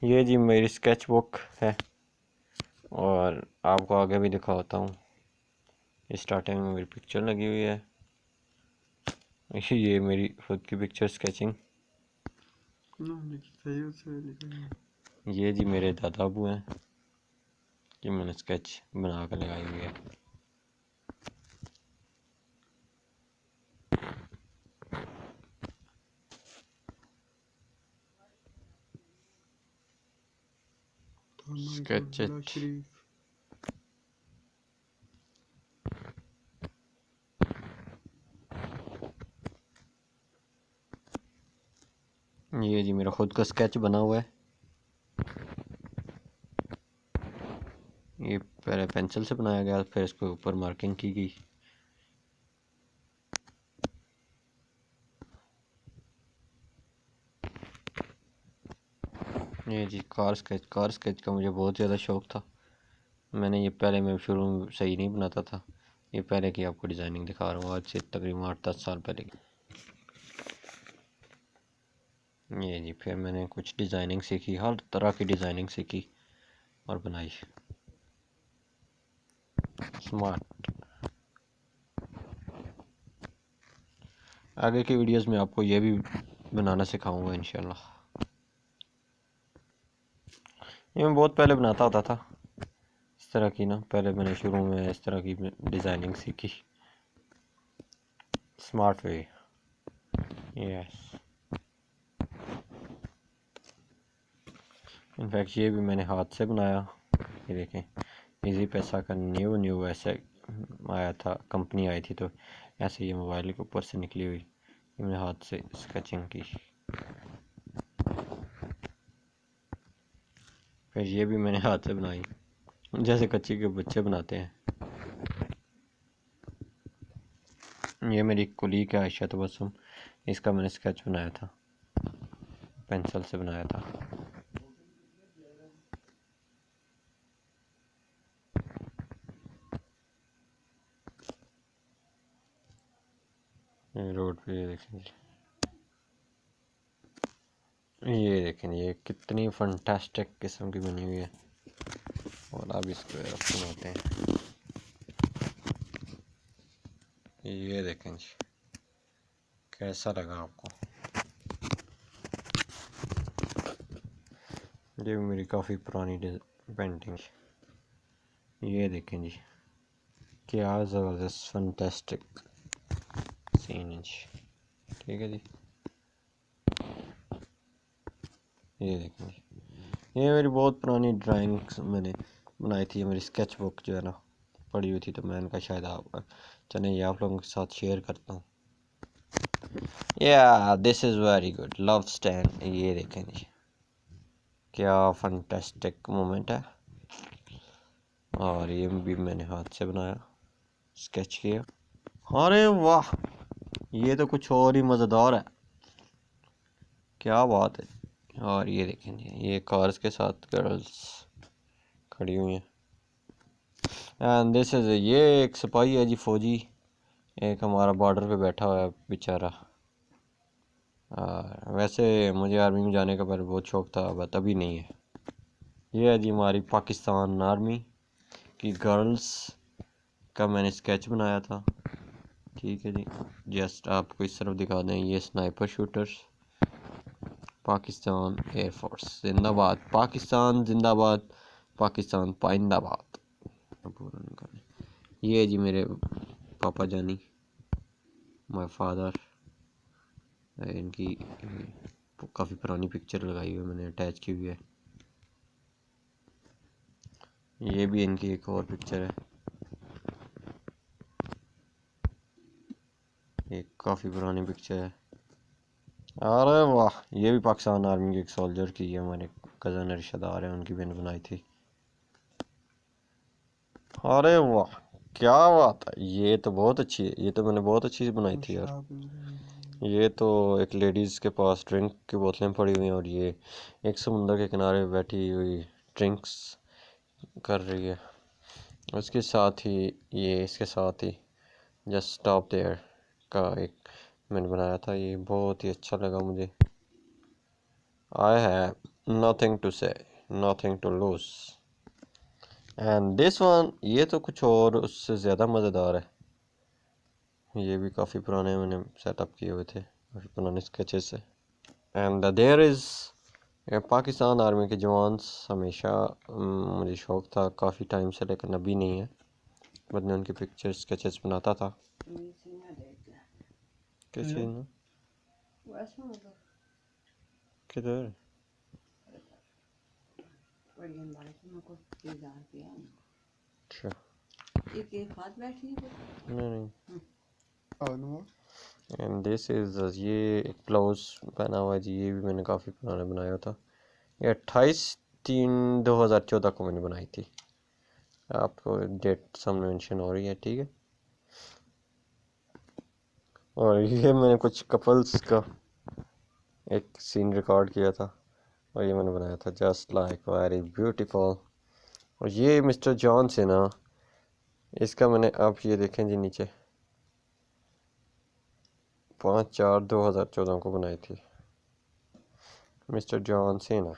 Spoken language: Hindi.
ये जी मेरी स्केच बुक है और आपको आगे भी दिखाता हूँ। स्टार्टिंग में मेरी पिक्चर लगी हुई है। ये मेरी खुद की पिक्चर स्केचिंग। ये जी मेरे दादा अबू हैं कि मैंने स्केच बना कर लगाई हुई है। स्केच ये जी मेरा खुद का स्केच बना हुआ है। ये पहले पेंसिल से बनाया गया, फिर इसके ऊपर मार्किंग की गई। ये जी कार स्केच का मुझे बहुत ज़्यादा शौक़ था। मैंने ये पहले मैं शुरू में सही नहीं बनाता था। ये पहले की आपको डिज़ाइनिंग दिखा रहा हूँ, आज से तकरीबन 8-10 साल पहले की। ये जी फिर मैंने कुछ डिज़ाइनिंग सीखी, हर तरह की डिज़ाइनिंग सीखी और बनाई स्मार्ट। आगे की वीडियोस में आपको ये भी बनाना सिखाऊंगा इंशाल्लाह। ये मैं बहुत पहले बनाता होता था इस तरह की ना। पहले मैंने शुरू में इस तरह की डिज़ाइनिंग सीखी स्मार्ट वे। यस, इनफैक्ट ये भी मैंने हाथ से बनाया। ये देखें, इजी पैसा का न्यू ऐसे आया था, कंपनी आई थी, तो ऐसे ये मोबाइल के ऊपर से निकली हुई ये मैंने हाथ से स्केचिंग की। फिर ये भी मैंने हाथ से बनाई जैसे कच्ची के बच्चे बनाते हैं। ये मेरी कुलीग है आयशा तबस्सुम, इसका मैंने स्केच बनाया था, पेंसिल से बनाया था। रोड पे ये देखें ये कितनी फंटास्टिक किस्म की बनी हुई है। और अब इसको बनाते हैं। ये देखें जी, कैसा लगा आपको? ये मेरी काफ़ी पुरानी पेंटिंग। ये देखें जी, क्या ज़बरदस्त फंटास्टिक सीन है जी। ठीक है जी, ये देखें जी, ये मेरी बहुत पुरानी ड्राइंग्स मैंने बनाई थी। मेरी स्केच बुक जो है ना पड़ी हुई थी, तो मैं इनका शायद आप चलें ये आप लोगों के साथ शेयर करता हूँ। या this is very good love stand. ये देखें जी, क्या फंटास्टिक मोमेंट है। और ये भी मैंने हाथ से बनाया, स्केच किया। अरे वाह, ये तो कुछ और ही मज़ेदार है, क्या बात है। और ये देखें जी, ये कार्स के साथ गर्ल्स खड़ी हुई हैं। एंड दिस इज़, ये एक सिपाही है जी, फौजी, एक हमारा बॉर्डर पे बैठा हुआ है बेचारा। वैसे मुझे आर्मी में जाने का पहले बहुत शौक़ था, बट अभी नहीं है। ये है जी हमारी पाकिस्तान आर्मी की गर्ल्स का मैंने स्केच बनाया था। ठीक है जी, जस्ट आपको इस तरफ दिखा दें, ये स्नाइपर शूटर्स, पाकिस्तान एयरफोर्स जिंदाबाद, पाकिस्तान जिंदाबाद, पाकिस्तान पाइंदाबाद। ये जी मेरे पापा जानी, माय फादर, इनकी काफ़ी पुरानी पिक्चर लगाई हुई मैंने, अटैच की हुई है। ये भी इनकी एक और पिक्चर है, एक काफ़ी पुरानी पिक्चर है। अरे वाह, ये भी पाकिस्तान आर्मी के एक सोल्जर की है, हमारे कज़न रिश्तेदार हैं, उनकी मैंने बनाई थी। अरे वाह, क्या बात है, ये तो बहुत अच्छी है, ये तो मैंने बहुत अच्छी से बनाई थी यार। ये तो एक लेडीज़ के पास ड्रिंक की बोतलें पड़ी हुई हैं और ये एक समुंदर के किनारे बैठी हुई ड्रिंक्स कर रही है। उसके साथ ही ये, इसके साथ ही जस्ट स्टॉप देयर का एक मैंने बनाया था, ये बहुत ही अच्छा लगा मुझे। I have nothing to say, nothing to lose. And this one, ये तो कुछ और उससे ज़्यादा मज़ेदार है। ये भी काफ़ी पुराने मैंने सेटअप किए हुए थे, काफ़ी पुराने स्केचेस से। And there is Pakistan army के जवान्स हमेशा मुझे शौक़ था काफ़ी टाइम से, लेकिन अभी नहीं है, बट मैं उनकी पिक्चर स्केचेस बनाता था। क्या चीज़ ना किधर? अच्छा नहीं। एंड दिस इज़ ये एक ब्लाउज पहना हुआ है जी, ये भी मैंने काफ़ी पुराना बनाया था। ये 28/3/2014 को मैंने बनाई थी। आपको डेट सामने मेंशन हो रही है, ठीक है। और ये मैंने कुछ कपल्स का एक सीन रिकॉर्ड किया था और ये मैंने बनाया था, जस्ट लाइक वेरी ब्यूटीफुल। और ये मिस्टर जॉन से ना, इसका मैंने, आप ये देखें जी नीचे, 5/4/2014 को बनाई थी, मिस्टर जॉन से ना।